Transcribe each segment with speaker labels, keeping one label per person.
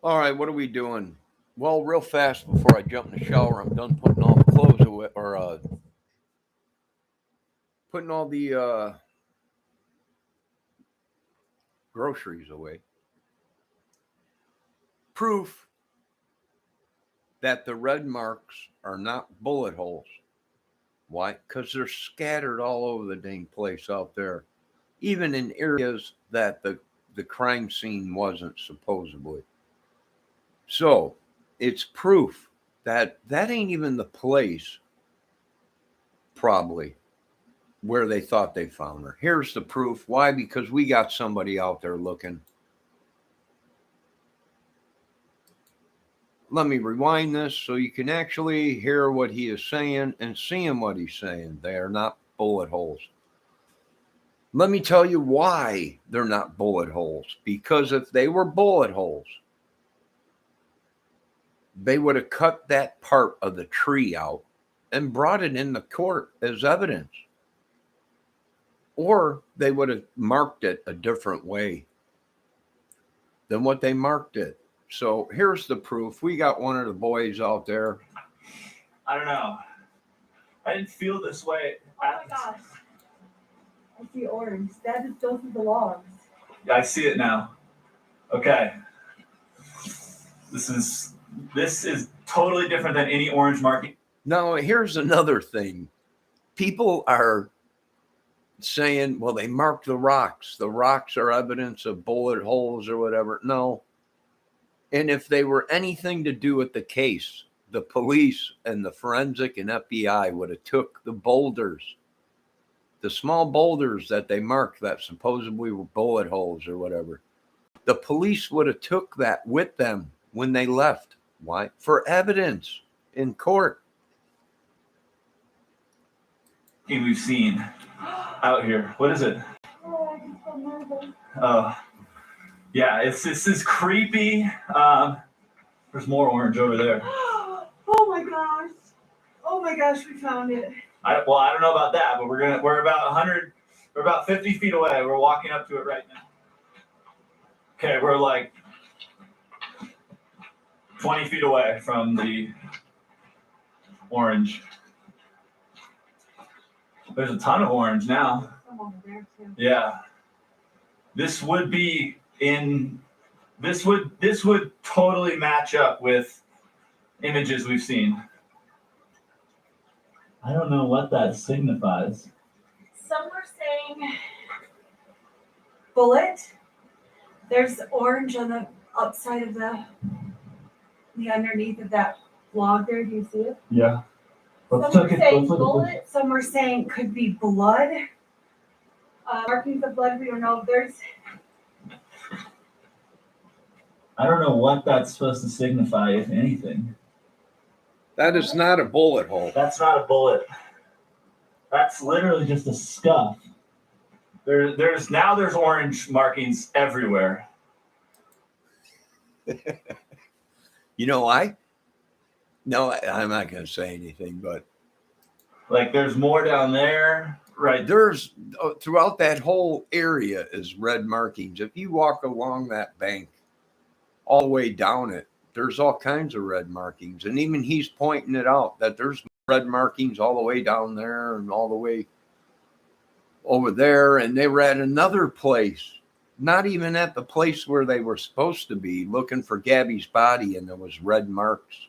Speaker 1: All right, what are we doing? Well, real fast before I jump in the shower, I'm done putting all the clothes away or putting all the groceries away. Proof that the red marks are not bullet holes. Why? Because they're scattered all over the dang place out there, even in areas that the crime scene wasn't supposedly. So it's proof that that ain't even the place, probably, where they thought they found her. Here's the proof. Why? Because we got somebody out there looking. Let me rewind this so you can actually hear what he is saying and see him what he's saying. They are not bullet holes. Let me tell you why they're not bullet holes. Because if they were bullet holes, they would have cut that part of the tree out and brought it in the court as evidence. Or they would have marked it a different way than what they marked it. So here's the proof. We got one of the boys out there.
Speaker 2: I don't know. I didn't feel this way.
Speaker 3: Oh my gosh. I see orange. Those are the logs.
Speaker 2: Yeah, I see it now. Okay. This is totally different than any orange marking.
Speaker 1: Now, here's another thing. People are saying, well, they marked the rocks. The rocks are evidence of bullet holes or whatever. No. And if they were anything to do with the case, the police and the forensic and FBI would have took the boulders, the small boulders that they marked that supposedly were bullet holes or whatever. The police would have took that with them when they left. Why? For evidence in court.
Speaker 2: We've seen out here. What is it?
Speaker 3: Oh, I just got nervous.
Speaker 2: Oh, yeah. This is creepy. There's more orange over there.
Speaker 3: Oh my gosh. Oh my gosh, we found it.
Speaker 2: I don't know about that, but we're about 100. We're about 50 feet away. We're walking up to it right now. Okay, we're like 20 feet away from the orange. There's a ton of orange now.
Speaker 3: Some over there too.
Speaker 2: Yeah. This would be this would totally match up with images we've seen. I don't know what that signifies.
Speaker 3: Some were saying bullet. There's orange on the outside of the underneath of that log there. Do you see it?
Speaker 2: Yeah.
Speaker 3: Some were saying bullet. Some were saying could be blood. Markings of blood. We don't know.
Speaker 2: I don't know what that's supposed to signify, if anything.
Speaker 1: That is not a bullet hole.
Speaker 2: That's not a bullet. That's literally just a scuff. There's orange markings everywhere.
Speaker 1: You know why? No, I'm not going to say anything, but
Speaker 2: like there's more down there. Right.
Speaker 1: There's throughout that whole area is red markings. If you walk along that bank all the way down it, there's all kinds of red markings. And even he's pointing it out that there's red markings all the way down there and all the way over there. And they were at another place, not even at the place where they were supposed to be, looking for Gabby's body. And there was red marks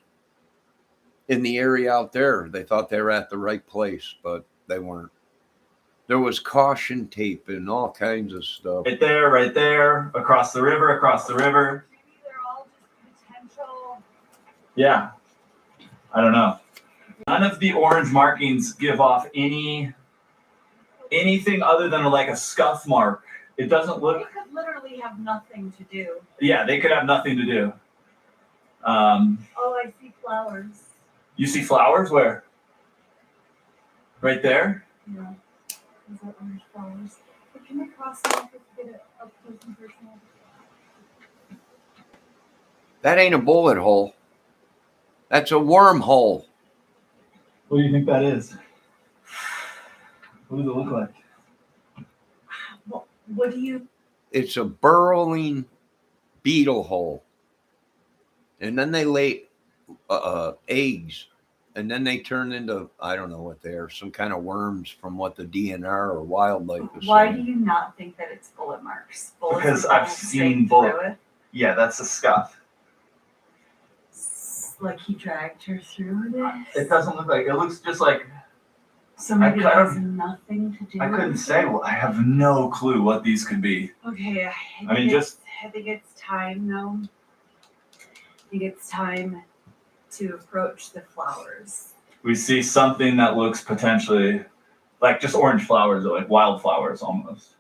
Speaker 1: in the area out there. They thought they were at the right place, but they weren't. There was caution tape and all kinds of stuff.
Speaker 2: Right there, across the river.
Speaker 3: Maybe they're all just potential.
Speaker 2: Yeah. I don't know. None of the orange markings give off anything other than like a scuff mark. It doesn't look.
Speaker 3: They could literally have nothing to do.
Speaker 2: Yeah, they could have nothing to do.
Speaker 3: Oh, I see flowers.
Speaker 2: You see flowers where? Right there?
Speaker 3: Yeah. These are orange flowers. But can we cross them to get it up close and personal?
Speaker 1: That ain't a bullet hole. That's a wormhole.
Speaker 2: What do you think that is? What does it look like?
Speaker 3: What do you?
Speaker 1: It's a burrowing beetle hole. and then they lay eggs, and then they turn into, I don't know what they are, some kind of worms from what the DNR or wildlife is
Speaker 3: Why
Speaker 1: saying.
Speaker 3: do you not think that it's bullet marks? Bullets
Speaker 2: Because
Speaker 3: would
Speaker 2: I've
Speaker 3: go
Speaker 2: seen
Speaker 3: straight
Speaker 2: bullet-
Speaker 3: through it.
Speaker 2: Yeah, that's a scuff.
Speaker 3: Like he dragged her through this.
Speaker 2: It doesn't look like, it looks just like,
Speaker 3: So maybe it
Speaker 2: I
Speaker 3: has
Speaker 2: don't-
Speaker 3: nothing to do
Speaker 2: I couldn't
Speaker 3: with
Speaker 2: say.
Speaker 3: it?
Speaker 2: Well, I have no clue what these could be.
Speaker 3: Okay,
Speaker 2: I mean,
Speaker 3: I think it's time though. I think it's time to approach the flowers.
Speaker 2: We see something that looks potentially like just orange flowers, or like wildflowers almost.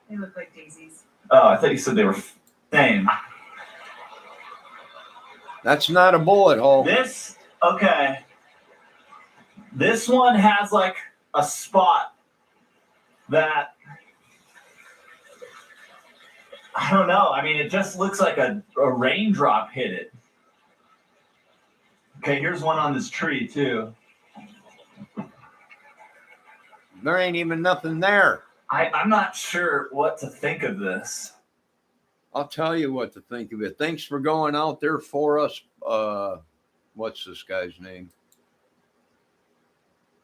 Speaker 3: They look like daisies.
Speaker 2: Oh, I thought you said they were same.
Speaker 1: That's not a bullet hole.
Speaker 2: This, okay. This one has like a spot that, I don't know. I mean, it just looks like a raindrop hit it. Okay, here's one on this tree too.
Speaker 1: There ain't even nothing there.
Speaker 2: I'm not sure what to think of this.
Speaker 1: I'll tell you what to think of it. Thanks for going out there for us. What's this guy's name?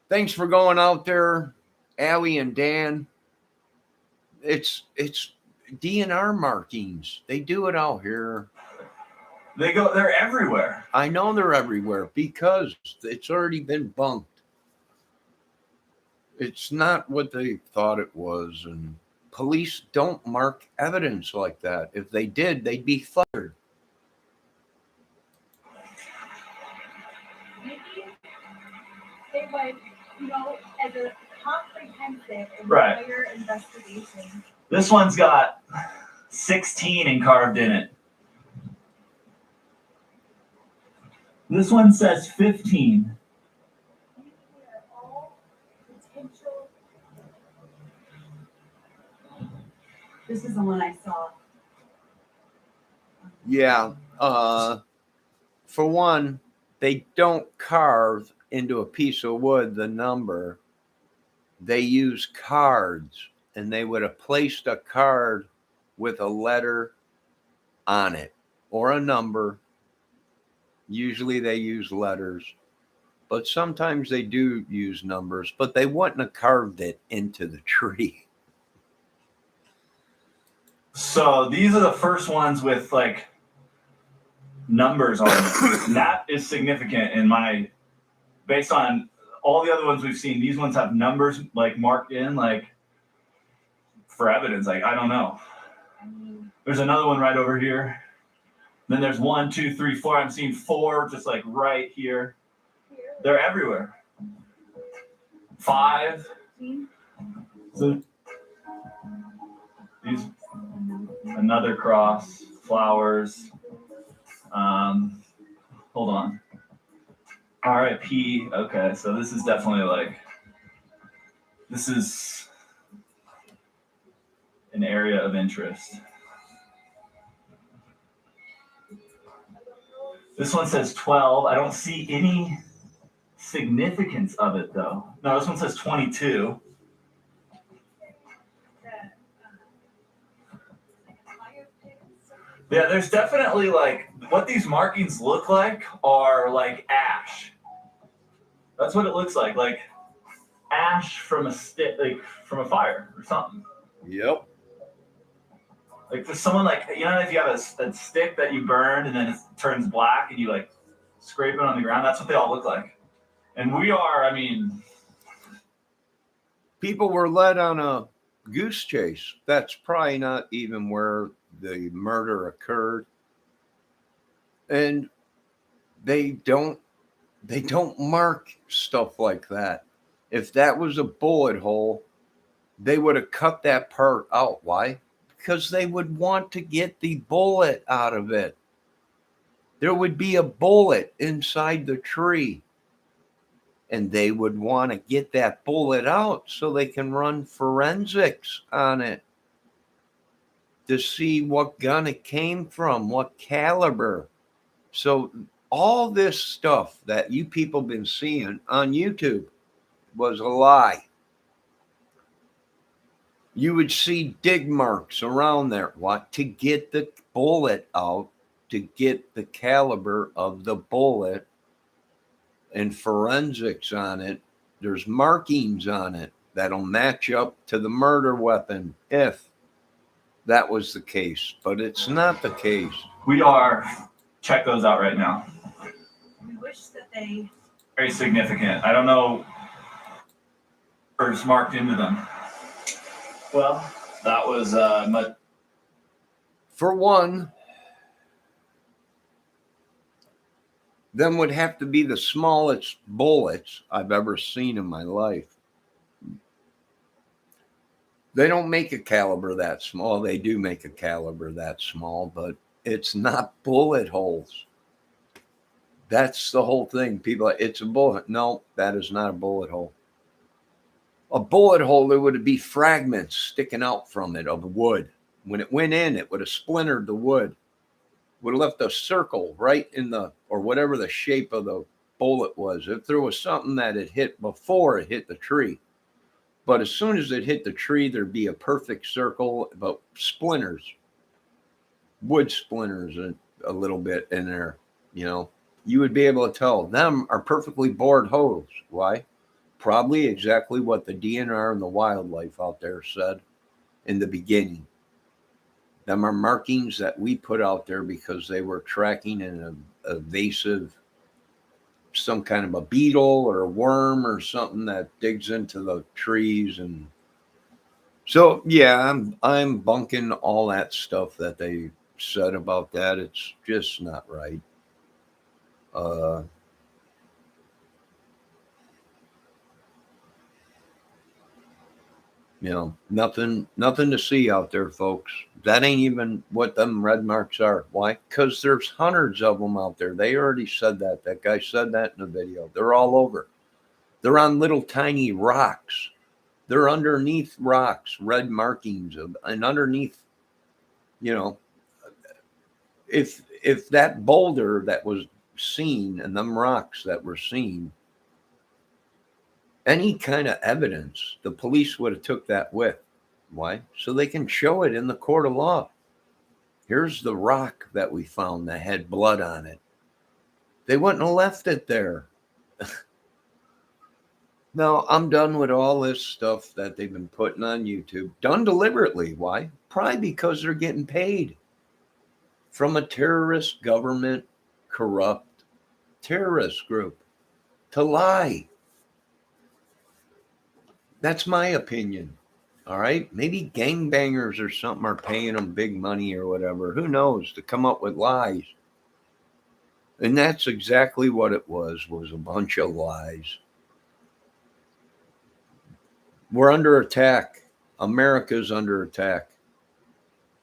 Speaker 1: Thanks for going out there, Allie and Dan. It's DNR markings. They do it out here.
Speaker 2: They're everywhere.
Speaker 1: I know they're everywhere because it's already been bunked. It's not what they thought it was, and police don't mark evidence like that. If they did, they'd be fired.
Speaker 3: Maybe they would, as a comprehensive
Speaker 2: Right.
Speaker 3: entire investigation.
Speaker 2: This one's got 16 carved in it. This one says 15.
Speaker 3: These are all potential. This is the one I saw.
Speaker 1: Yeah. For one, they don't carve into a piece of wood the number. They use cards, and they would have placed a card with a letter on it or a number. Usually they use letters, but sometimes they do use numbers, but they wouldn't have carved it into the tree.
Speaker 2: So these are the first ones with like numbers on them. And that is significant based on all the other ones we've seen. These ones have numbers like marked in like for evidence. Like, I don't know. There's another one right over here. Then there's 1, 2, 3, 4. I'm seeing 4 just like right here. They're everywhere. 5. So these, another cross, flowers. Hold on. RIP. Okay, so this is definitely this is an area of interest. This one says 12. I don't see any significance of it though. No, this one says 22. Yeah, there's definitely what these markings look like are like ash. That's what it looks like ash from a stick, like from a fire or something.
Speaker 1: Yep.
Speaker 2: Like for someone if you have a stick that you burned and then it turns black and you scrape it on the ground, that's what they all look like. And
Speaker 1: People were led on a goose chase. That's probably not even where the murder occurred. And they don't mark stuff like that. If that was a bullet hole, they would have cut that part out. Why? Because they would want to get the bullet out of it. There would be a bullet inside the tree, and they would want to get that bullet out so they can run forensics on it to see what gun it came from, what caliber. So all this stuff that you people been seeing on YouTube was a lie. You would see dig marks around there, to get the bullet out to get the caliber of the bullet and forensics on it. There's markings on it that'll match up to the murder weapon if that was the case, but it's not the case.
Speaker 2: We are, check those out right now.
Speaker 3: We wish that they.
Speaker 2: Very significant. I don't know what's marked into them. Well, that was
Speaker 1: For one, them would have to be the smallest bullets I've ever seen in my life. They don't make a caliber that small. They do make a caliber that small, but it's not bullet holes. That's the whole thing. People, it's a bullet. No, that is not a bullet hole. A bullet hole, there would be fragments sticking out from it of wood. When it went in, it would have splintered the wood. Would have left a circle right in the, or whatever the shape of the bullet was. If there was something that it hit before it hit the tree. But as soon as it hit the tree, there'd be a perfect circle, but splinters, wood splinters a little bit in there, you know. You would be able to tell them are perfectly bored holes. Why? Probably exactly what the DNR and the wildlife out there said in the beginning. Them are markings that we put out there because they were tracking an evasive, some kind of a beetle or a worm or something that digs into the trees. And so, yeah, I'm bunking all that stuff that they said about that. It's just not right. You know, nothing to see out there, folks. That ain't even what them red marks are. Why? Because there's hundreds of them out there. They already said that. That guy said that in the video. They're all over. They're on little tiny rocks. They're underneath rocks, red markings, and underneath, you know, if that boulder that was seen and them rocks that were seen, any kind of evidence, the police would have took that with. Why? So they can show it in the court of law. Here's the rock that we found that had blood on it. They wouldn't have left it there. Now, I'm done with all this stuff that they've been putting on YouTube. Done deliberately. Why? Probably because they're getting paid from a terrorist government, corrupt terrorist group to lie. That's my opinion. All right. Maybe gangbangers or something are paying them big money or whatever. Who knows, to come up with lies. And that's exactly what it was a bunch of lies. We're under attack. America's under attack.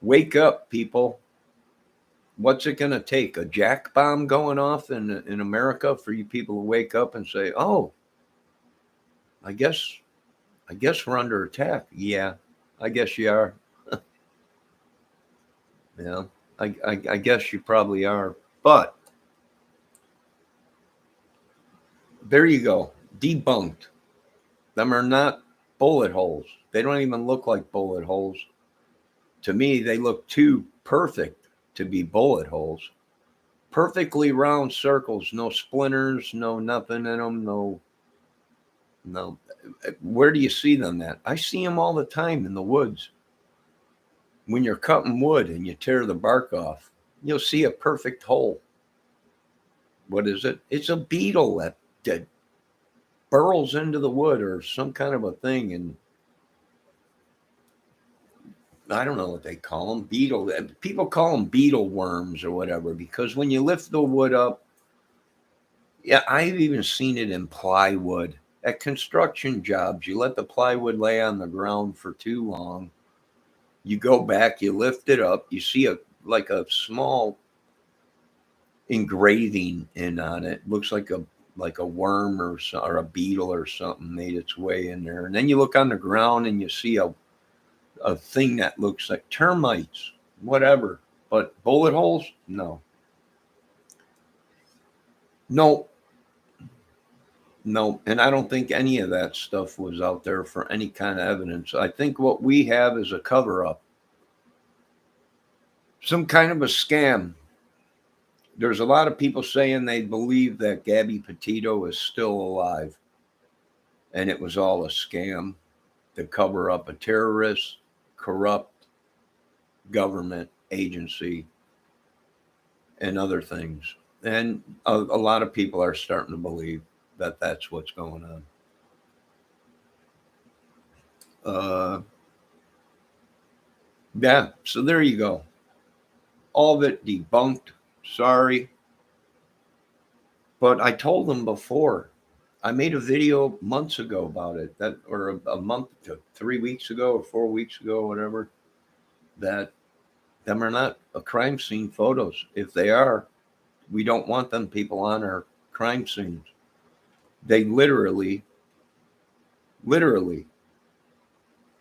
Speaker 1: Wake up, people. What's it going to take? A jack bomb going off in America for you people to wake up and say, oh, I guess we're under attack. Yeah, I guess you are. Yeah, I guess you probably are. But there you go. Debunked. Them are not bullet holes. They don't even look like bullet holes. To me, they look too perfect to be bullet holes. Perfectly round circles, no splinters, no nothing in them, no. Where do you see them at? I see them all the time in the woods. When you're cutting wood and you tear the bark off, you'll see a perfect hole. What is it? It's a beetle that burrows into the wood or some kind of a thing. And I don't know what they call them. Beetle. People call them beetle worms or whatever, because when you lift the wood up, yeah, I've even seen it in plywood. At construction jobs, you let the plywood lay on the ground for too long. You go back, you lift it up, you see a small engraving in on it. Looks like a worm or a beetle or something made its way in there. And then you look on the ground and you see a thing that looks like termites, whatever. But bullet holes? No. No, and I don't think any of that stuff was out there for any kind of evidence. I think what we have is a cover-up. Some kind of a scam. There's a lot of people saying they believe that Gabby Petito is still alive, and it was all a scam to cover up a terrorist, corrupt government agency and other things. And a lot of people are starting to believe that that's what's going on. Yeah, so there you go. All of it debunked. Sorry. But I told them before. I made a video months ago about it, that or a month to 3 weeks ago or 4 weeks ago, whatever, that them are not a crime scene photos. If they are, we don't want them people on our crime scenes. They literally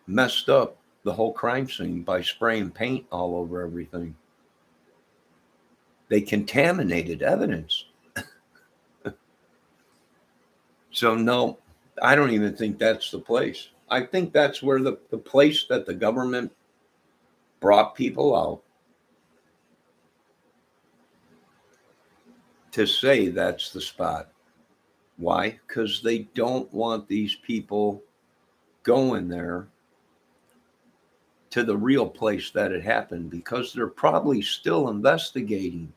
Speaker 1: messed up the whole crime scene by spraying paint all over everything. They contaminated evidence. So no, I don't even think that's the place. I think that's where the place that the government brought people out to say that's the spot. Why? Because they don't want these people going there to the real place that it happened, because they're probably still investigating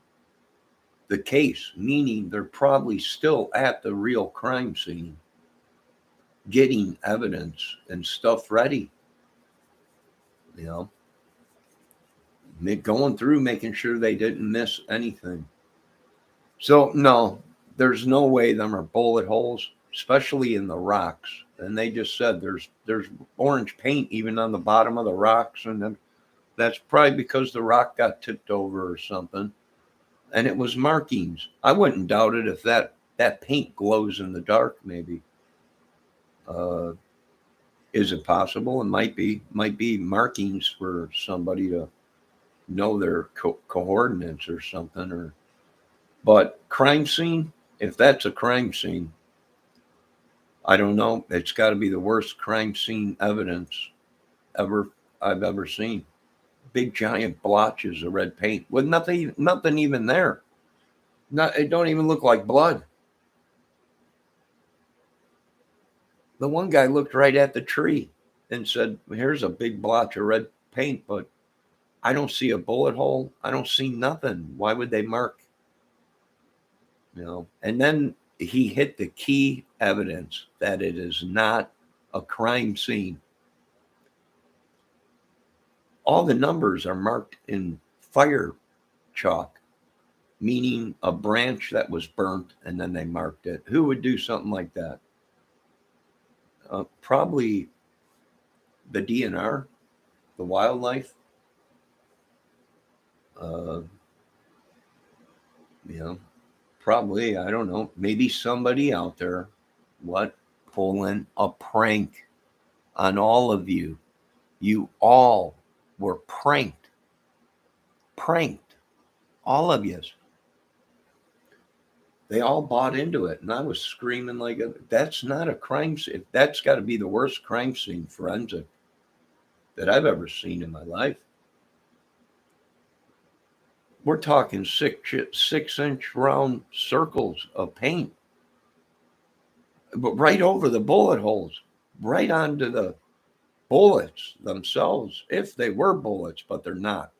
Speaker 1: the case, meaning they're probably still at the real crime scene, getting evidence and stuff ready, you know, going through, making sure they didn't miss anything. So no, there's no way them are bullet holes, especially in the rocks. And they just said there's orange paint even on the bottom of the rocks, and then that's probably because the rock got tipped over or something. And it was markings. I wouldn't doubt it if that paint glows in the dark. Maybe is it possible? It might be markings for somebody to know their coordinates or something. But crime scene, if that's a crime scene, I don't know. It's got to be the worst crime scene evidence I've ever seen. Big giant blotches of red paint with nothing even there. It don't even look like blood. The one guy looked right at the tree and said, "Here's a big blotch of red paint, but I don't see a bullet hole. I don't see nothing. Why would they mark?" You know. And then he hit the key evidence that it is not a crime scene. All the numbers are marked in fire chalk, meaning a branch that was burnt and then they marked it. Who would do something like that? Probably the DNR, the wildlife. You know, probably, I don't know, maybe somebody out there, pulling a prank on all of you. You all were pranked, all of you. They all bought into it, and I was screaming like, that's not a crime scene. That's got to be the worst crime scene forensic that I've ever seen in my life. We're talking 6-inch round circles of paint, but right over the bullet holes, right onto the bullets themselves, if they were bullets, but they're not.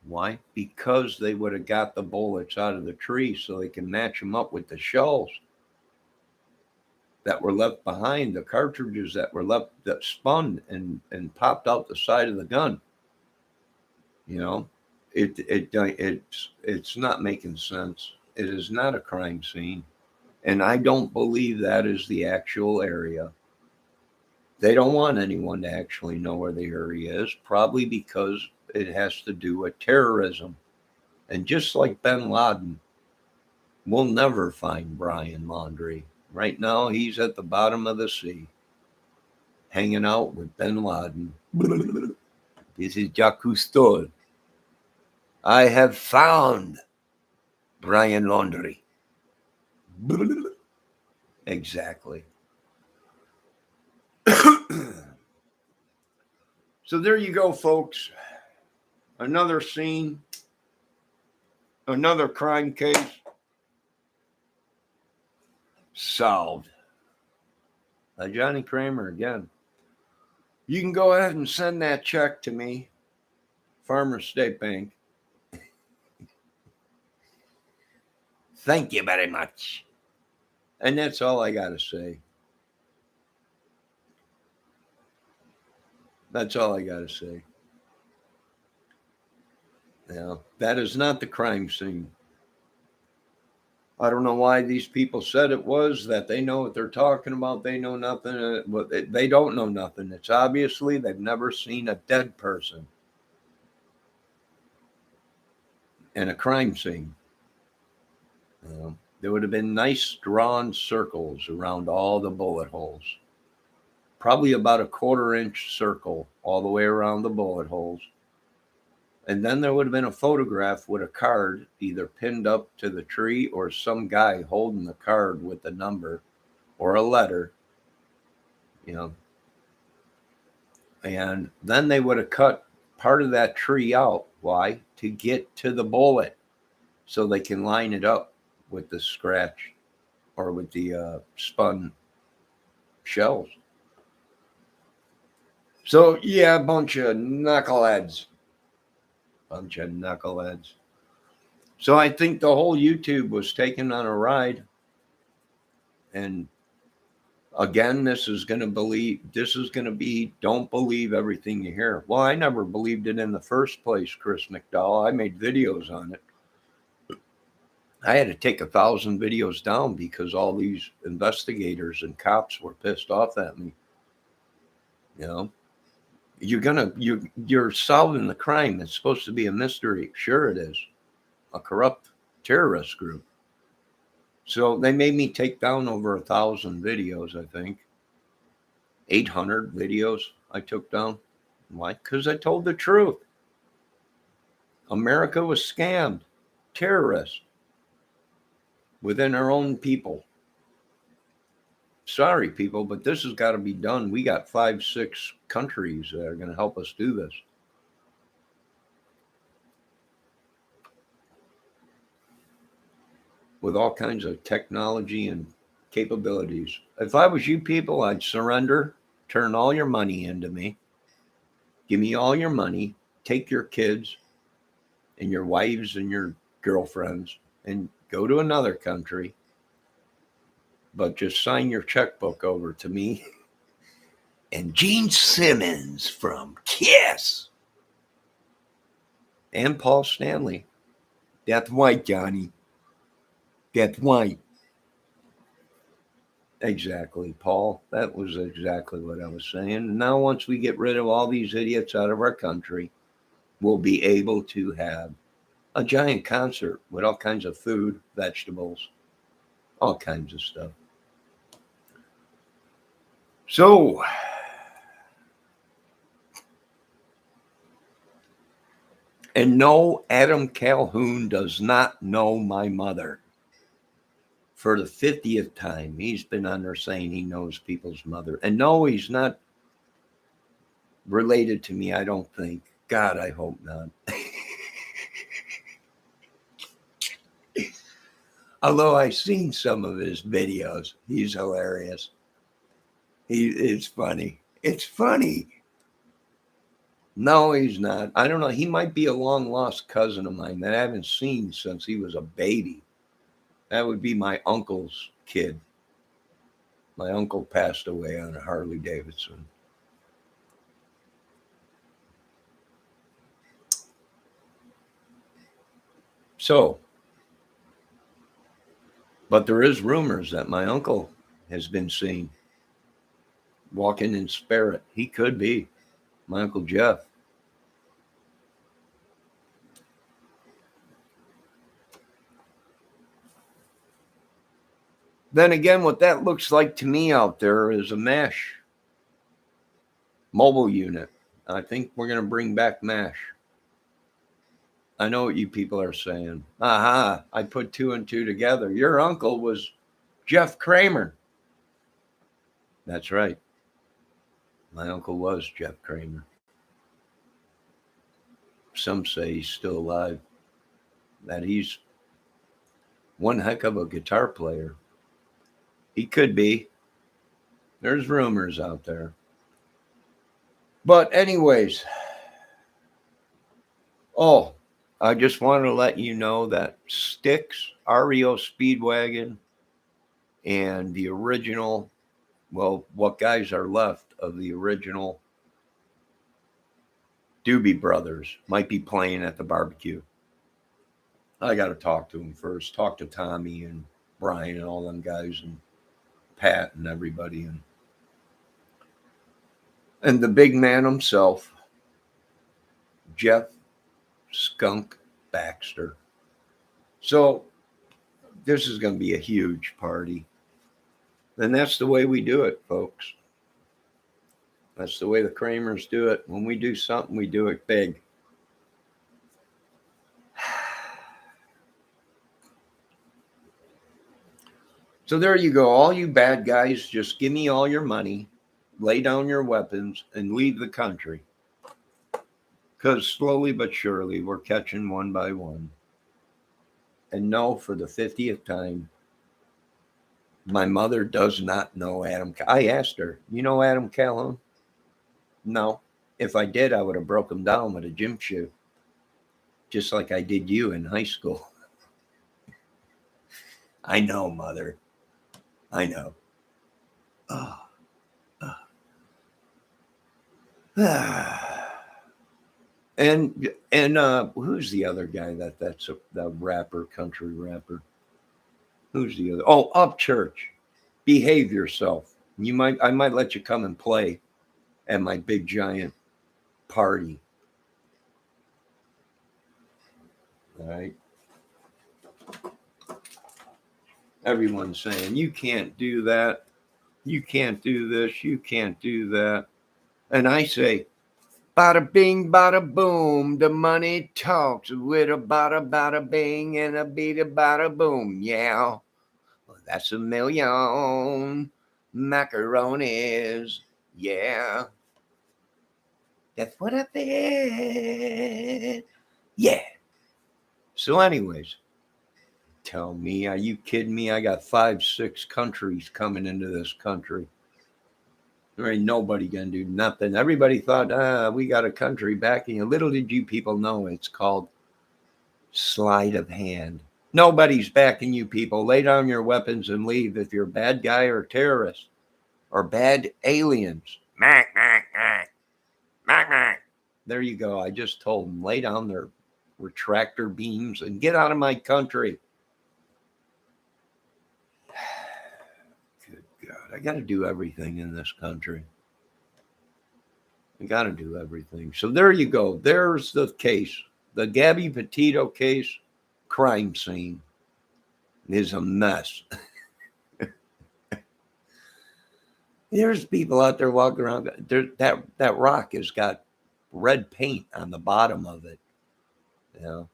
Speaker 1: Why? Because they would have got the bullets out of the tree so they can match them up with the shells that were left behind, the cartridges that were left, that spun and popped out the side of the gun. You know, it's not making sense. It is not a crime scene, and I don't believe that is the actual area. They don't want anyone to actually know where the area is, probably because it has to do with terrorism. And just like bin Laden, we'll never find Brian Laundrie. Right now, he's at the bottom of the sea, hanging out with bin Laden. This is Jacques Cousteau. I have found Brian Laundrie. Exactly. So there you go, folks. Another scene. Another crime case solved. Johnny Kramer again. You can go ahead and send that check to me, Farmers State Bank. Thank you very much. And that's all I got to say. That's all I got to say. Yeah, that is not the crime scene. I don't know why these people said it was, that they know what they're talking about. They know nothing. They don't know nothing. It's obviously they've never seen a dead person in a crime scene. There would have been nice drawn circles around all the bullet holes. Probably about a 1/4-inch circle all the way around the bullet holes. And then there would have been a photograph with a card either pinned up to the tree or some guy holding the card with the number or a letter, And then they would have cut part of that tree out. Why? To get to the bullet so they can line it up with the scratch or with the spun shells. So, yeah, a bunch of knuckleheads. So I think the whole YouTube was taken on a ride. And again, this is going to be, don't believe everything you hear. Well, I never believed it in the first place, Chris McDowell. I made videos on it. I had to take 1,000 videos down because all these investigators and cops were pissed off at me. You're solving the crime. It's supposed to be a mystery. Sure it is. A corrupt terrorist group. So they made me take down over 1,000 videos, I think. 800 videos I took down. Why? Because I told the truth. America was scammed. Terrorists. Within our own people. Sorry, people, but this has got to be done. We got 5, 6 countries that are going to help us do this. With all kinds of technology and capabilities. If I was you people, I'd surrender, turn all your money into me, give me all your money, take your kids and your wives and your girlfriends and go to another country, but just sign your checkbook over to me and Gene Simmons from Kiss and Paul Stanley. That's white, Johnny. That's white. Exactly, Paul. That was exactly what I was saying. Now, once we get rid of all these idiots out of our country, we'll be able to have a giant concert with all kinds of food, vegetables, all kinds of stuff. So, and no, Adam Calhoun does not know my mother. For the 50th time, he's been on there saying he knows people's mother. And no, he's not related to me, I don't think. God, I hope not. Although I've seen some of his videos. He's hilarious. It's funny. It's funny. No, he's not. I don't know. He might be a long lost cousin of mine that I haven't seen since he was a baby. That would be my uncle's kid. My uncle passed away on a Harley Davidson. So, but there is rumors that my uncle has been seen walking in spirit. He could be my Uncle Jeff. Then again, what that looks like to me out there is a MASH mobile unit. I think we're going to bring back MASH. I know what you people are saying. Aha, I put 2 and 2 together. Your uncle was Jeff Kramer. That's right. My uncle was Jeff Kramer. Some say he's still alive. that he's one heck of a guitar player. He could be. There's rumors out there. But anyways, I just want to let you know that Styx, REO Speedwagon, and the original, well, what guys are left of the original Doobie Brothers might be playing at the barbecue. I got to talk to them first. Talk to Tommy and Brian and all them guys and Pat and everybody. And the big man himself, Jeff Skunk Baxter. So this is going to be a huge party. And that's the way we do it, folks. That's the way the Kramers do it. When we do something, we do it big. So there you go. All you bad guys, just give me all your money, lay down your weapons, and leave the country. Because slowly but surely, we're catching one by one. And no, for the 50th time, my mother does not know Adam. I asked her, you know Adam Calhoun? No. If I did, I would have broke him down with a gym shoe. Just like I did you in high school. I know, Mother. I know. And who's the other guy that's the rapper, country rapper? Who's the other? Oh, Upchurch. Behave yourself. I might let you come and play at my big giant party. All right. Everyone's saying, you can't do that. You can't do this. You can't do that. And I say, bada bing, bada boom. The money talks with a bada bing and a bada boom. Yeah. Well, that's a million macaronis. Yeah. That's what I said. Yeah. So anyways, tell me, are you kidding me? I got 5-6 countries coming into this country. There ain't nobody gonna do nothing. Everybody thought, we got a country backing you. Little did you people know it's called sleight of hand. Nobody's backing you people. Lay down your weapons and leave if you're a bad guy or terrorist or bad aliens. Mac, mac, mac. Mac, mac. There you go. I just told them, lay down their retractor beams and get out of my country. Good God. I got to do everything in this country. I got to do everything. So there you go. There's the case. The Gabby Petito case, crime scene, is a mess. There's people out there walking around. That rock has got red paint on the bottom of it. You know,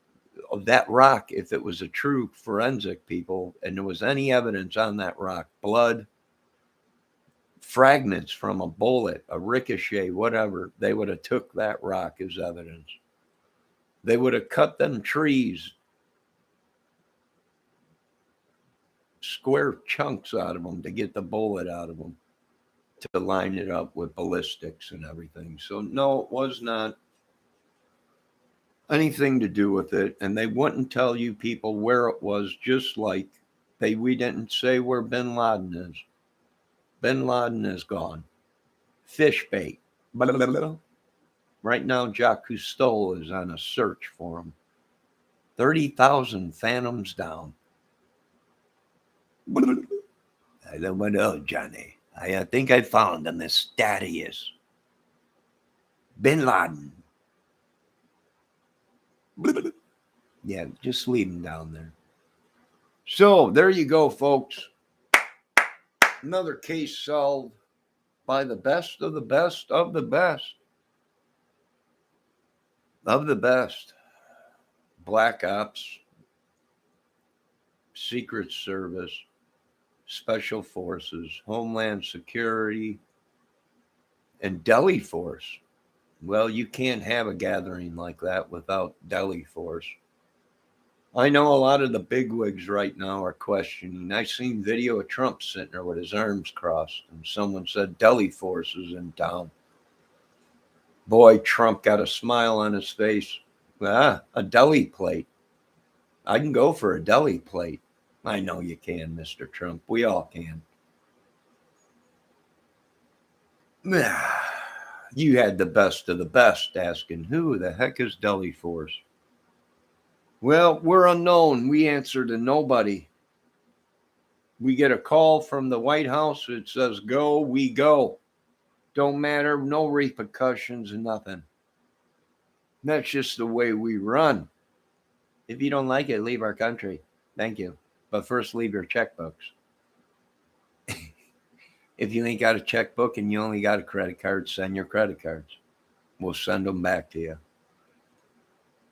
Speaker 1: of that rock, if it was a true forensic people and there was any evidence on that rock, blood, fragments from a bullet, a ricochet, whatever, they would have took that rock as evidence. They would have cut them trees, square chunks out of them to get the bullet out of them, to line it up with ballistics and everything. So no, it was not anything to do with it. And they wouldn't tell you people where it was, just like we didn't say where bin Laden is. Bin Laden is gone. Fish bait. Blah, blah, blah. Right now, Jacques Cousteau is on a search for him. 30,000 phantoms down. I don't know, Johnny. I think I found the mysterious bin Laden. Yeah, just leave him down there. So there you go, folks. Another case solved by the best of the best of the best of the best. Black Ops, Secret Service, Special Forces, Homeland Security, and Deli Force. Well, you can't have a gathering like that without Deli Force. I know a lot of the bigwigs right now are questioning. I seen video of Trump sitting there with his arms crossed, and someone said deli force is in town. Boy, Trump got a smile on his face. A deli plate. I can go for a deli plate. I know you can, Mr. Trump. We all can. You had the best of the best asking, who the heck is Deli Force? Well, we're unknown. We answer to nobody. We get a call from the White House. It says, go, we go. Don't matter. No repercussions, nothing. That's just the way we run. If you don't like it, leave our country. Thank you. But first, leave your checkbooks. If you ain't got a checkbook and you only got a credit card, send your credit cards. We'll send them back to you.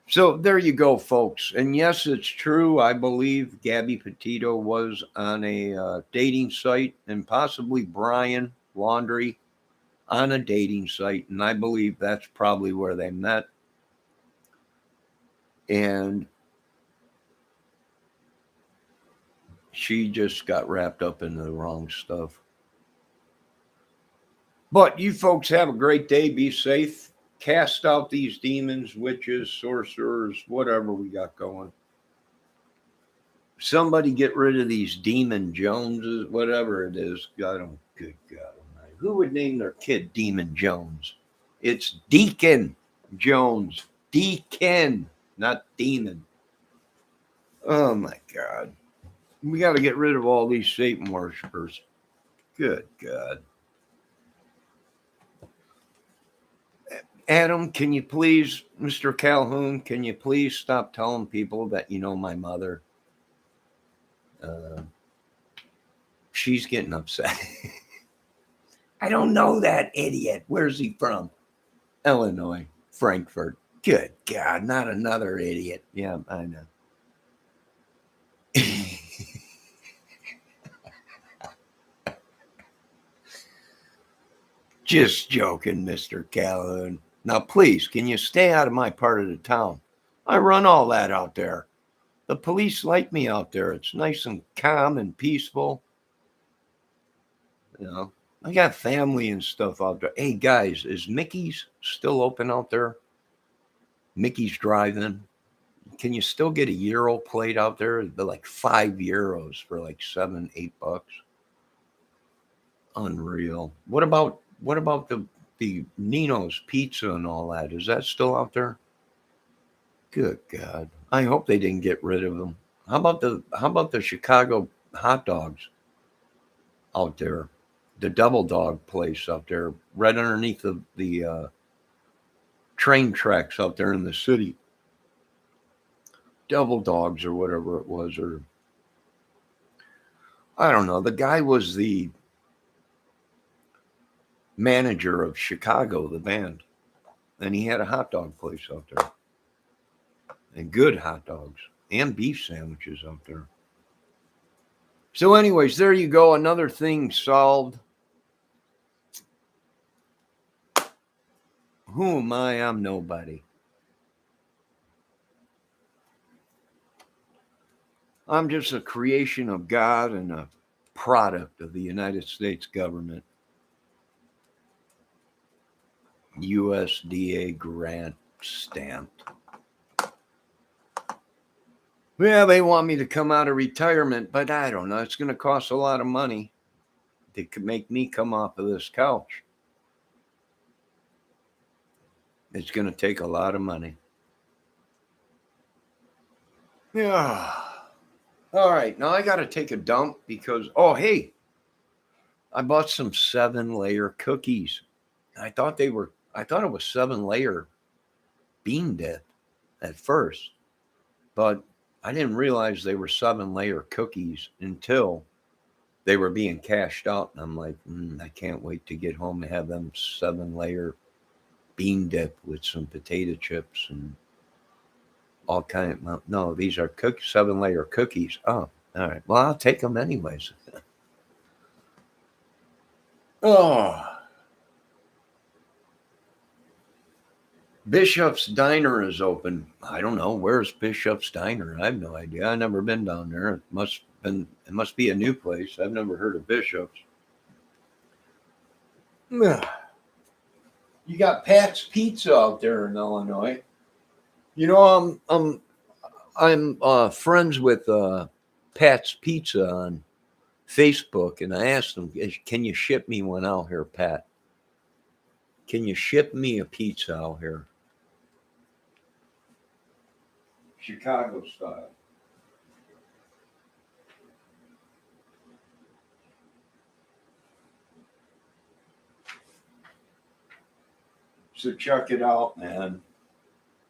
Speaker 1: So there you go, folks. And yes, it's true. I believe Gabby Petito was on a dating site, and possibly Brian Laundrie on a dating site. And I believe that's probably where they met. And she just got wrapped up in the wrong stuff. But you folks have a great day. Be safe. Cast out these demons, witches, sorcerers, whatever we got going. Somebody get rid of these Demon Joneses, whatever it is. God, good God Almighty. Who would name their kid Demon Jones? It's Deacon Jones. Deacon, not Demon. Oh my God. We got to get rid of all these Satan worshipers. Good God. Adam, can you please, Mr. Calhoun, can you please stop telling people that you know my mother? She's getting upset. I don't know that idiot. Where's he from? Illinois, Frankfurt. Good God, not another idiot. Yeah, I know. Just joking, Mr. Calhoun. Now, please, can you stay out of my part of the town? I run all that out there. The police like me out there. It's nice and calm and peaceful. You know, I got family and stuff out there. Hey, guys, is Mickey's still open out there? Mickey's Drive-In. Can you still get a Euro plate out there? They're like €5 for like $7, $8. Unreal. What about the Nino's Pizza and all that? Is that still out there? Good God. I hope they didn't get rid of them. How about the Chicago hot dogs out there? The Double Dog place out there, right underneath the train tracks out there in the city. Double Dogs or whatever it was, or I don't know. The guy was the manager of Chicago, the band, and he had a hot dog place out there, and good hot dogs and beef sandwiches out there. So anyways, there you go, another thing solved. Who am I? I'm nobody. I'm just a creation of God and a product of the United States government. USDA grant stamped. Yeah, they want me to come out of retirement, but I don't know. It's going to cost a lot of money to make me come off of this couch. It's going to take a lot of money. Yeah. All right. Now I got to take a dump because, oh, hey, I bought some 7-layer cookies. I thought it was 7-layer bean dip at first, but I didn't realize they were 7-layer cookies until they were being cashed out. And I'm like, I can't wait to get home and have them 7-layer bean dip with some potato chips and all kind of, no, these are 7-layer cookies. Oh, all right. Well, I'll take them anyways. Oh, Bishop's Diner is open. I don't know. Where's Bishop's Diner? I have no idea. I've never been down there. It must be a new place. I've never heard of Bishop's. You got Pat's Pizza out there in Illinois. You know, I'm friends with Pat's Pizza on Facebook, and I asked him, "Can you ship me one out here, Pat? Can you ship me a pizza out here, Chicago style?" So check it out, man.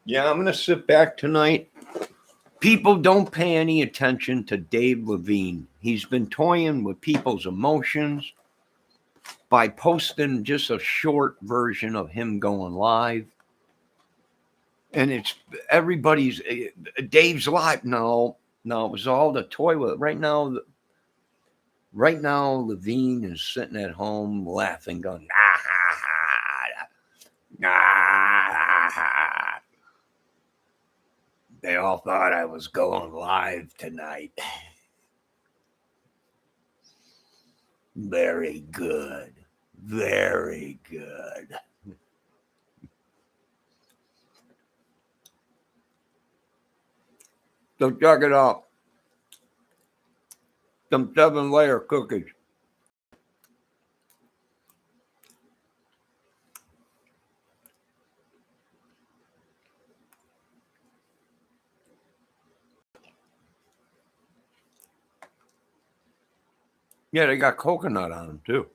Speaker 1: Yeah, I'm gonna sit back tonight. People don't pay any attention to Dave Levine. He's been toying with people's emotions by posting just a short version of him going live. And it's everybody's Dave's live. No, it was all the toy with right now. Right now, Levine is sitting at home laughing, going, "Ah, ha, ha, ah, ha." They all thought I was going live tonight. Very good. Very good. So check it out. Some 7-layer cookies. Yeah, they got coconut on them too.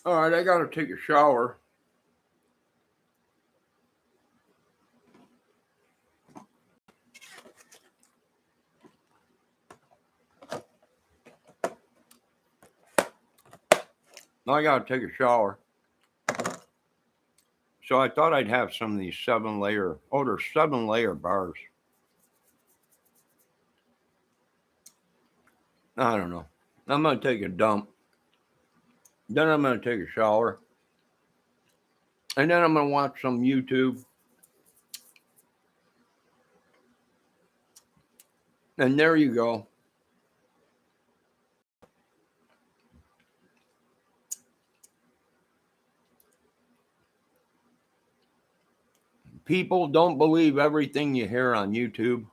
Speaker 1: All right, I got to take a shower. Now I got to take a shower. So I thought I'd have some of these 7-layer. Oh, they're 7-layer bars. I don't know. I'm going to take a dump. Then I'm going to take a shower. And then I'm going to watch some YouTube. And there you go. People don't believe everything you hear on YouTube.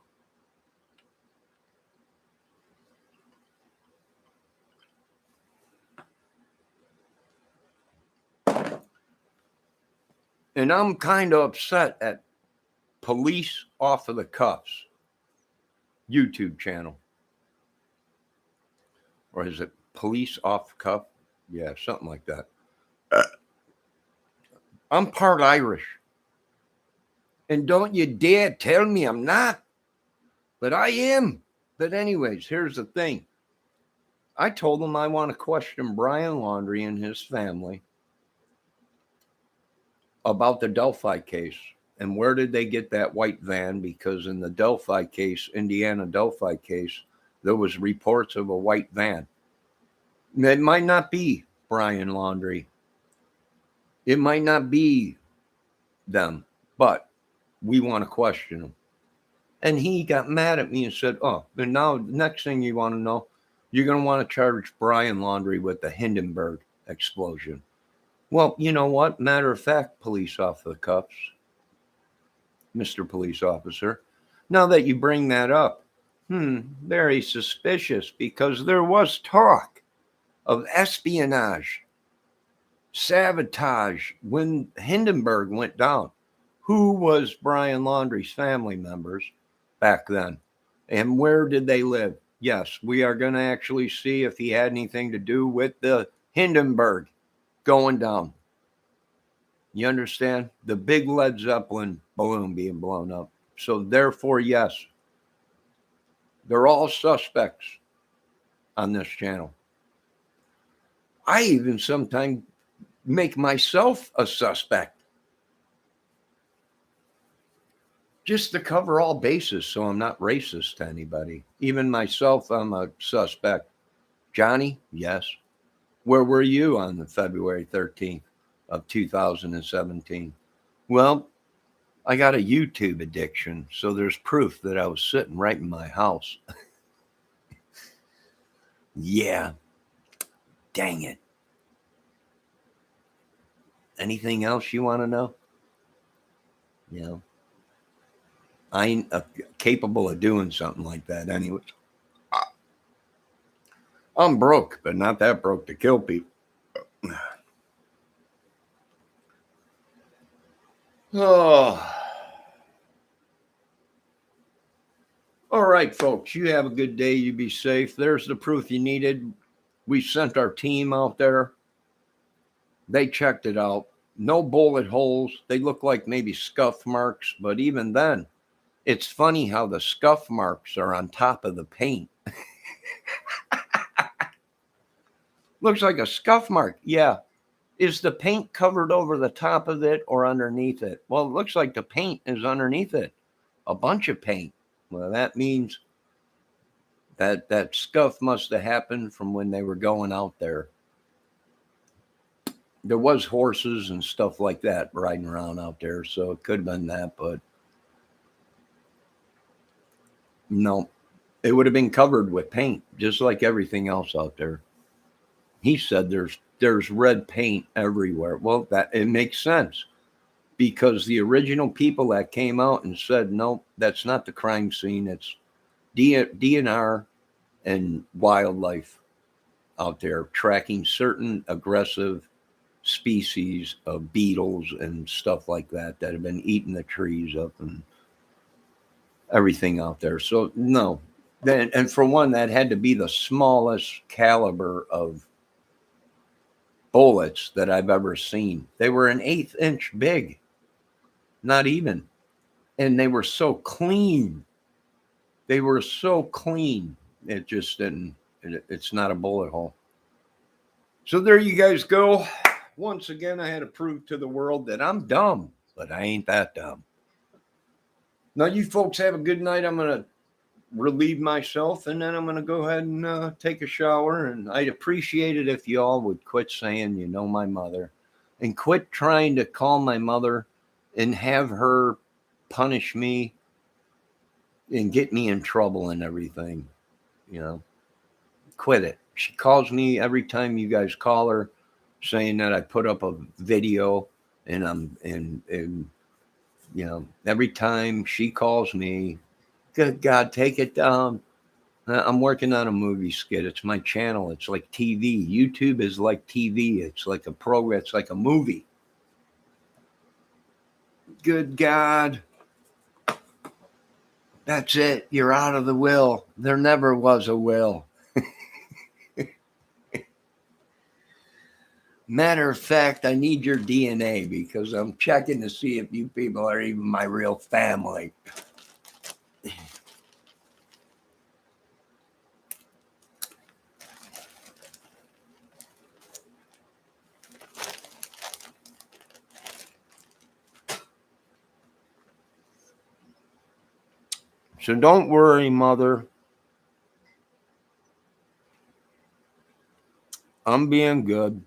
Speaker 1: And I'm kind of upset at Police Off of the Cuffs YouTube channel. Or is it Police Off the Cuff? Yeah, something like that. I'm part Irish. And don't you dare tell me I'm not. But I am. But anyways, here's the thing. I told them I want to question Brian Laundrie and his family about the Delphi case. And where did they get that white van? Because in the Delphi case, Indiana Delphi case, there was reports of a white van. It might not be Brian Laundrie. It might not be them, but we want to question them. And he got mad at me and said, "Oh, and now the next thing you want to know, you're going to want to charge Brian Laundrie with the Hindenburg explosion." Well, you know what? Matter of fact, Police Off the Cuffs, Mr. Police Officer, now that you bring that up, very suspicious, because there was talk of espionage, sabotage when Hindenburg went down. Who was Brian Laundrie's family members back then? And where did they live? Yes, we are going to actually see if he had anything to do with the Hindenburg going down. You understand? The big Led Zeppelin balloon being blown up. So therefore, yes, they're all suspects on this channel. I even sometimes make myself a suspect. just to cover all bases so I'm not racist to anybody. Even myself, I'm a suspect. Johnny, yes. Where were you on the February 13th of 2017? Well, I got a YouTube addiction, so there's proof that I was sitting right in my house. Yeah, dang it. Anything else you want to know? You know, I ain't capable of doing something like that anyway. I'm broke, but not that broke to kill people. Oh. All right, folks, you have a good day. You be safe. There's the proof you needed. We sent our team out there. They checked it out. No bullet holes. They look like maybe scuff marks, but even then, it's funny how the scuff marks are on top of the paint. Looks like a scuff mark. Yeah. Is the paint covered over the top of it or underneath it? Well, it looks like the paint is underneath it. A bunch of paint. Well, that means that scuff must have happened from when they were going out there. There was horses and stuff like that riding around out there, so it could have been that, but no, it would have been covered with paint, just like everything else out there. He said there's red paint everywhere. Well, that it makes sense because the original people that came out and said, no, that's not the crime scene. It's DNR and wildlife out there tracking certain aggressive species of beetles and stuff like that have been eating the trees up and everything out there. So no, then, and for one, that had to be the smallest caliber of bullets that I've ever seen. They were an 1/8 inch big, not even, and they were so clean. They were so clean. It just didn't. It's not a bullet hole. So there you guys go. Once again, I had to prove to the world that I'm dumb, but I ain't that dumb. Now, you folks have a good night. I'm going to relieve myself, and then I'm going to go ahead and take a shower. And I'd appreciate it if you all would quit saying, you know, my mother, and quit trying to call my mother and have her punish me and get me in trouble and everything. You know, quit it. She calls me every time you guys call her saying that I put up a video, and and you know, every time she calls me, good God, take it down. I'm working on a movie skit. It's my channel. It's like TV. YouTube is like TV. It's like a program. It's like a movie. Good God. That's it. You're out of the will. There never was a will. Matter of fact, I need your DNA because I'm checking to see if you people are even my real family. So don't worry, Mother. I'm being good.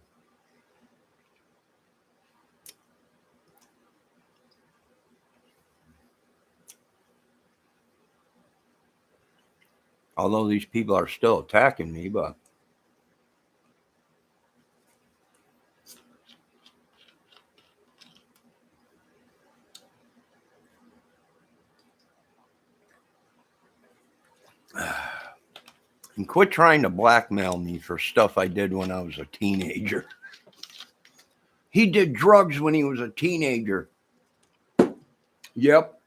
Speaker 1: Although these people are still attacking me, but and quit trying to blackmail me for stuff I did when I was a teenager. He did drugs when he was a teenager. Yep.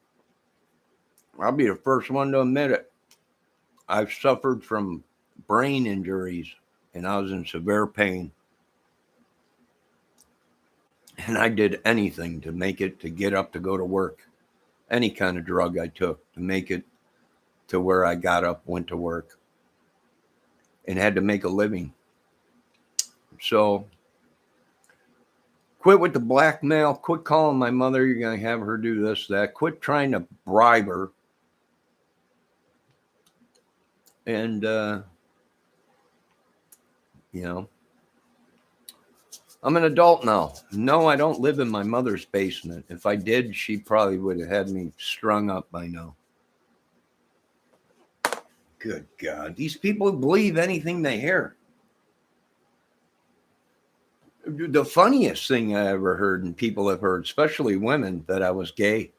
Speaker 1: I'll be the first one to admit it. I've suffered from brain injuries and I was in severe pain. And I did anything to make it, to get up, to go to work. Any kind of drug I took to make it to where I got up, went to work, and had to make a living. So Quit with the blackmail. Quit calling my mother. You're going to have her do this, that. Quit trying to bribe her. And, you know, I'm an adult now. No, I don't live in my mother's basement. If I did, she probably would have had me strung up by now. Good God. These people believe anything they hear. The funniest thing I ever heard, and people have heard, especially women, that I was gay.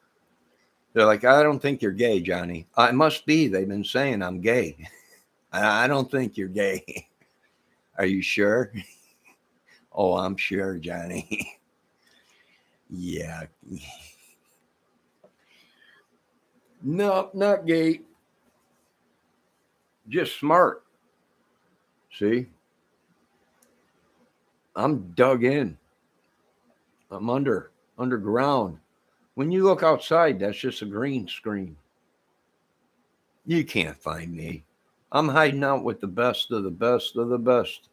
Speaker 1: They're like, I don't think you're gay, Johnny. I must be. They've been saying I'm gay. I don't think you're gay. Are you sure? Oh, I'm sure, Johnny. Yeah. No, not gay. Just smart. See? I'm dug in. I'm underground. When you look outside, that's just a green screen. You can't find me. I'm hiding out with the best of the best of the best.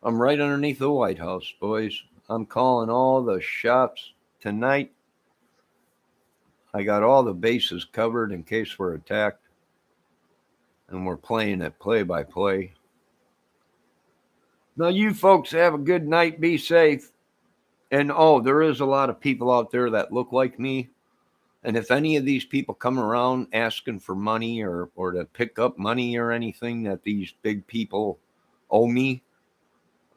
Speaker 1: I'm right underneath the White House, boys. I'm calling all the shots tonight. I got all the bases covered in case we're attacked. And we're playing it play by play. Now, you folks have a good night. Be safe. And there is a lot of people out there that look like me. And if any of these people come around asking for money or to pick up money or anything that these big people owe me,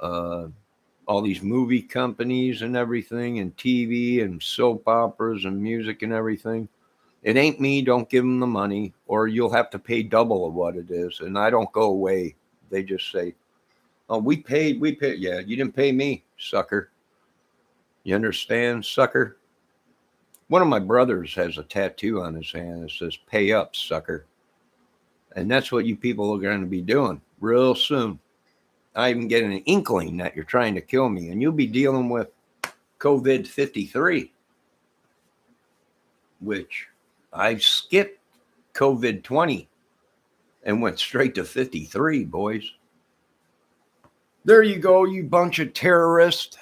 Speaker 1: all these movie companies and everything, and TV and soap operas and music and everything, it ain't me. Don't give them the money, or you'll have to pay double of what it is. And I don't go away. They just say, oh, we paid. Yeah, you didn't pay me, sucker. You understand, sucker? One of my brothers has a tattoo on his hand that says, pay up, sucker. And that's what you people are going to be doing real soon. I even get an inkling that you're trying to kill me, and you'll be dealing with COVID 53, which I skipped COVID 20 and went straight to 53, boys. There you go, you bunch of terrorists.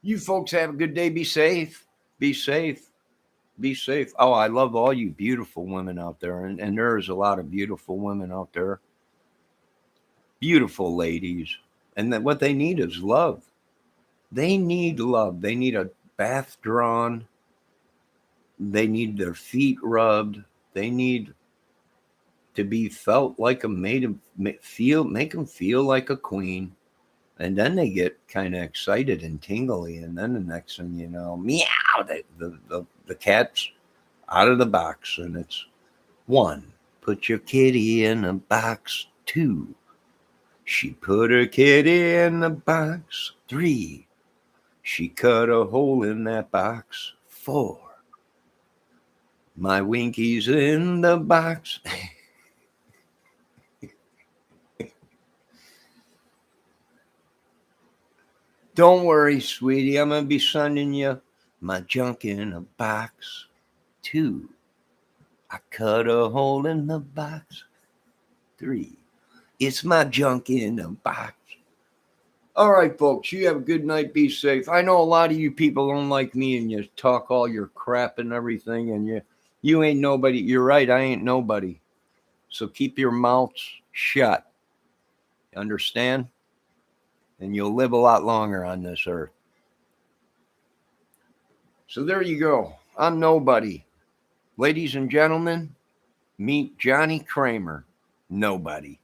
Speaker 1: You folks have a good day. Be safe. Be safe. Be safe. Oh, I love all you beautiful women out there. And there's a lot of beautiful women out there. Beautiful ladies. And that what they need is love. They need love. They need a bath drawn. They need their feet rubbed. They need to be felt like make them feel like a queen. And then they get kind of excited and tingly. And then the next thing you know, meow, the cat's out of the box. And it's 1, put your kitty in a box. 2, she put her kitty in the box. 3, she cut a hole in that box. 4, my Winky's in the box. Don't worry, sweetie. I'm going to be sending you my junk in a box. 2, I cut a hole in the box. 3, it's my junk in a box. All right, folks, you have a good night. Be safe. I know a lot of you people don't like me and you talk all your crap and everything, and you ain't nobody. You're right, I ain't nobody. So keep your mouths shut. Understand? And you'll live a lot longer on this earth. So there you go. I'm nobody. Ladies and gentlemen, meet Johnny Kramer. Nobody.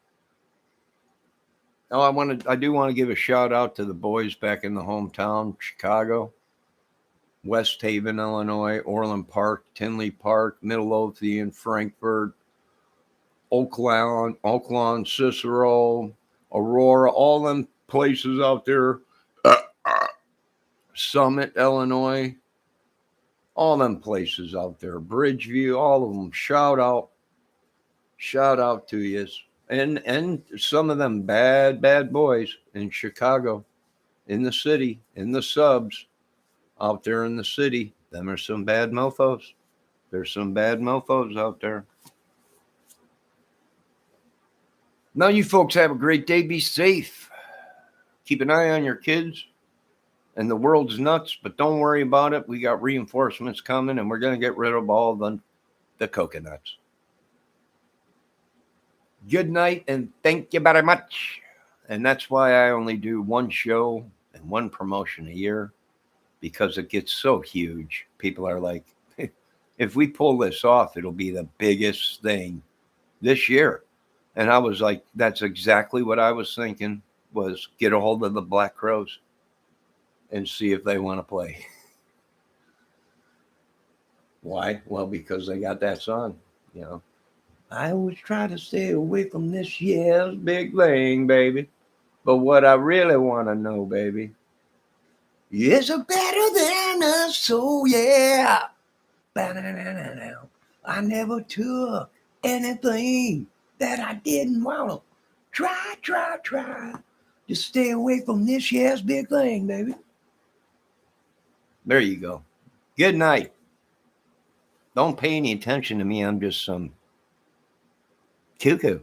Speaker 1: Oh, I do want to give a shout out to the boys back in the hometown, Chicago, West Haven, Illinois, Orland Park, Tinley Park, Midlothian, Frankfurt, Oaklawn, Cicero, Aurora, all them places out there, Summit, Illinois, all them places out there, Bridgeview, all of them. Shout out to you. And some of them bad boys in Chicago, in the city, in the subs, out there in the city. Them are some bad mofos. There's some bad mofos out there. Now you folks have a great day. Be safe. keep an eye on your kids. And the world's nuts, but don't worry about it. We got reinforcements coming, and we're going to get rid of all the coconuts. Good night, and thank you very much. And that's why I only do one show and one promotion a year, because it gets so huge. People are like, if we pull this off, it'll be the biggest thing this year. And I was like, that's exactly what I was thinking, was get a hold of the Black Crows and see if they want to play. Why? Well, because they got that song, you know. I always try to stay away from this year's big thing, baby. But what I really want to know, baby, is it better than us? So yeah. I never took anything that I didn't want to try. Just stay away from this year's big thing, baby. There you go. Good night. Don't pay any attention to me. I'm just some cuckoo.